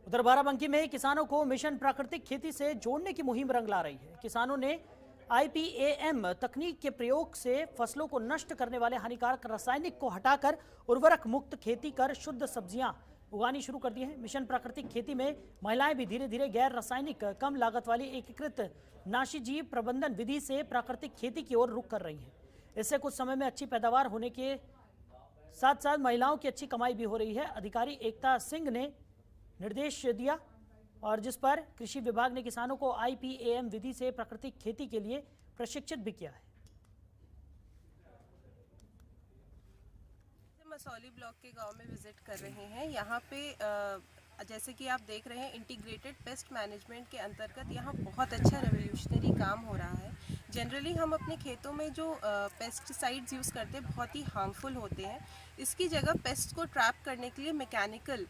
उधर बाराबंकी में किसानों को मिशन प्राकृतिक खेती से जोड़ने की मुहिम रंग ला रही है। किसानों ने IPAM तकनीक के प्रयोग से फसलों को नष्ट करने वाले हानिकारक रासायनिक को हटाकर उर्वरक मुक्त खेती कर शुद्ध सब्जियां उगानी शुरू कर दी है। मिशन प्राकृतिक खेती में महिलाएं भी धीरे धीरे गैर रासायनिक कम लागत वाली एकीकृत नाशीजीव प्रबंधन विधि से प्राकृतिक खेती की ओर रुख कर रही हैं। इससे कुछ समय में अच्छी पैदावार होने के साथ साथ महिलाओं की अच्छी कमाई भी हो रही है। अधिकारी एकता सिंह ने निर्देश दिया और जिस पर कृषि विभाग ने किसानों को IPAM विधि से प्राकृतिक खेती के लिए प्रशिक्षित भी किया है। मसौली ब्लॉक के गांव में विजिट कर रहे हैं। यहाँ पे जैसे कि आप देख रहे हैं, इंटीग्रेटेड पेस्ट मैनेजमेंट के अंतर्गत यहाँ बहुत अच्छा रेवोल्यूशनरी काम हो रहा है। जनरली हम अपने खेतों में जो पेस्टिसाइड्स यूज़ करते हैं बहुत ही हार्मफुल होते हैं। इसकी जगह पेस्ट को ट्रैप करने के लिए मैकेनिकल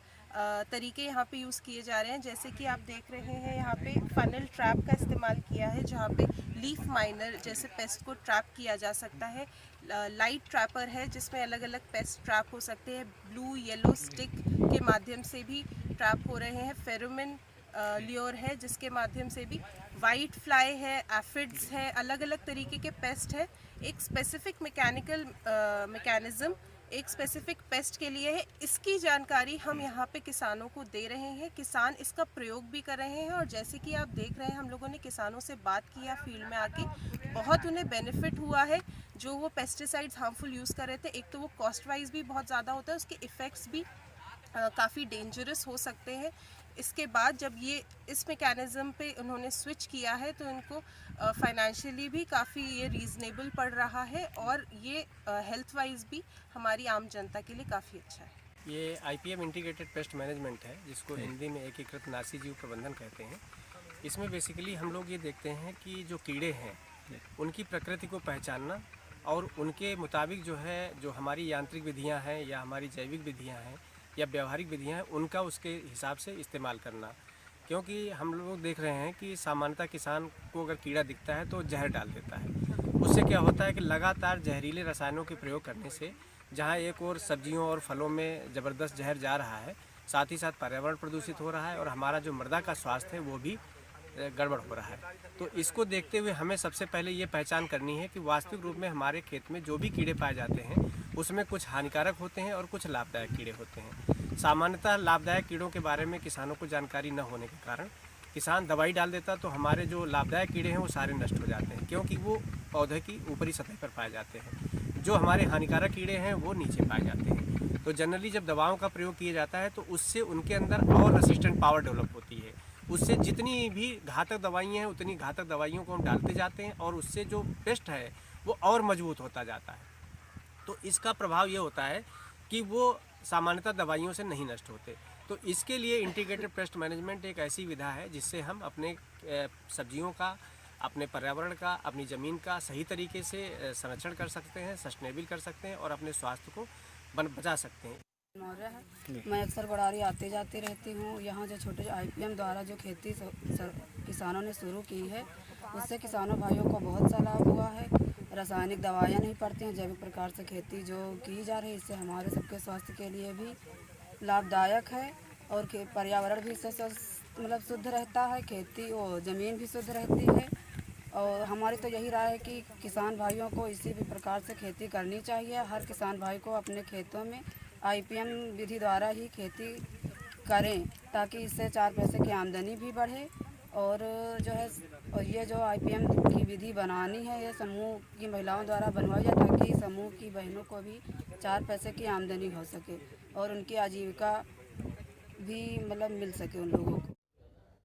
तरीके यहाँ पे यूज़ किए जा रहे हैं। जैसे कि आप देख रहे हैं, यहाँ पे फनल ट्रैप का इस्तेमाल किया है, जहाँ पे लीफ माइनर जैसे पेस्ट को ट्रैप किया जा सकता है। लाइट ट्रैपर है जिसमें अलग अलग पेस्ट ट्रैप हो सकते हैं। ब्लू येलो स्टिक के माध्यम से भी ट्रैप हो रहे हैं। फेरोमोन ल्योर है जिसके माध्यम से भी, वाइट फ्लाई है, एफिड्स है, अलग अलग तरीके के पेस्ट है। एक स्पेसिफिक मैकेनिकल मैकेनिज्म एक स्पेसिफिक पेस्ट के लिए है। इसकी जानकारी हम यहाँ पे किसानों को दे रहे हैं। किसान इसका प्रयोग भी कर रहे हैं और जैसे कि आप देख रहे हैं, हम लोगों ने किसानों से बात किया फील्ड में आके, बहुत उन्हें बेनिफिट हुआ है। जो वो पेस्टिसाइड्स हार्मफुल यूज़ कर रहे थे, एक तो वो कॉस्ट वाइज भी बहुत ज़्यादा होता है, उसके इफ़ेक्ट्स भी काफ़ी डेंजरस हो सकते हैं। इसके बाद जब ये इस मैकेनिज़्म पे उन्होंने स्विच किया है तो इनको फाइनेंशियली भी काफ़ी ये रीज़नेबल पड़ रहा है और ये हेल्थ वाइज भी हमारी आम जनता के लिए काफ़ी अच्छा है। ये IPM इंटीग्रेटेड पेस्ट मैनेजमेंट है, जिसको हिंदी में एकीकृत नाशीजीव प्रबंधन कहते हैं। इसमें बेसिकली हम लोग ये देखते हैं कि जो कीड़े हैं उनकी प्रकृति को पहचानना और उनके मुताबिक जो है, जो हमारी यांत्रिक विधियाँ हैं या हमारी जैविक विधियाँ हैं या व्यवहारिक विधियाँ हैं, उनका उसके हिसाब से इस्तेमाल करना। क्योंकि हम लोग देख रहे हैं कि सामान्यतः किसान को अगर कीड़ा दिखता है तो जहर डाल देता है। उससे क्या होता है कि लगातार जहरीले रसायनों के प्रयोग करने से जहाँ एक और सब्जियों और फलों में ज़बरदस्त जहर जा रहा है, साथ ही साथ पर्यावरण प्रदूषित हो रहा है और हमारा जो मृदा का स्वास्थ्य है वो भी गड़बड़ हो रहा है। तो इसको देखते हुए हमें सबसे पहले ये पहचान करनी है कि वास्तविक रूप में हमारे खेत में जो भी कीड़े पाए जाते हैं उसमें कुछ हानिकारक होते हैं और कुछ लाभदायक कीड़े होते हैं। सामान्यतः लाभदायक कीड़ों के बारे में किसानों को जानकारी न होने के कारण किसान दवाई डाल देता, तो हमारे जो लाभदायक कीड़े हैं वो सारे नष्ट हो जाते हैं, क्योंकि वो पौधे की ऊपरी सतह पर पाए जाते हैं। जो हमारे हानिकारक कीड़े हैं वो नीचे पाए जाते हैं। तो जनरली जब दवाओं का प्रयोग किया जाता है तो उससे उनके अंदर और रेसिस्टेंट पावर डेवलप होती है। उससे जितनी भी घातक दवाइयाँ हैं उतनी घातक दवाइयों को हम डालते जाते हैं और उससे जो पेस्ट है वो और मजबूत होता जाता है। तो इसका प्रभाव ये होता है कि वो सामान्यतः दवाइयों से नहीं नष्ट होते। तो इसके लिए इंटीग्रेटेड पेस्ट मैनेजमेंट एक ऐसी विधा है जिससे हम अपने सब्जियों का, अपने पर्यावरण का, अपनी ज़मीन का सही तरीके से संरक्षण कर सकते हैं, सस्टेनेबल कर सकते हैं और अपने स्वास्थ्य को बचा सकते हैं। मौर्य है। मैं अक्सर बड़ारी आते जाते रहती हूँ। यहाँ जो छोटे IPM द्वारा जो खेती किसानों ने शुरू की है, उससे किसानों भाइयों को बहुत सा लाभ हुआ है। रासायनिक दवाइयाँ नहीं पड़ती हैं, जैविक प्रकार से खेती जो की जा रही है, इससे हमारे सबके स्वास्थ्य के लिए भी लाभदायक है और पर्यावरण भी इससे मतलब शुद्ध रहता है, खेती और ज़मीन भी शुद्ध रहती है। और हमारी तो यही राय है कि किसान भाइयों को इसी भी प्रकार से खेती करनी चाहिए। हर किसान भाई को अपने खेतों में IPM विधि द्वारा ही खेती करें, ताकि इससे 4 पैसे की आमदनी भी बढ़े। और जो है, और ये जो IPM की विधि बनानी है, ये समूह की महिलाओं द्वारा बनवाई जाए, ताकि समूह की बहनों को भी 4 पैसे की आमदनी हो सके और उनकी आजीविका भी मतलब मिल सके उन लोगों को।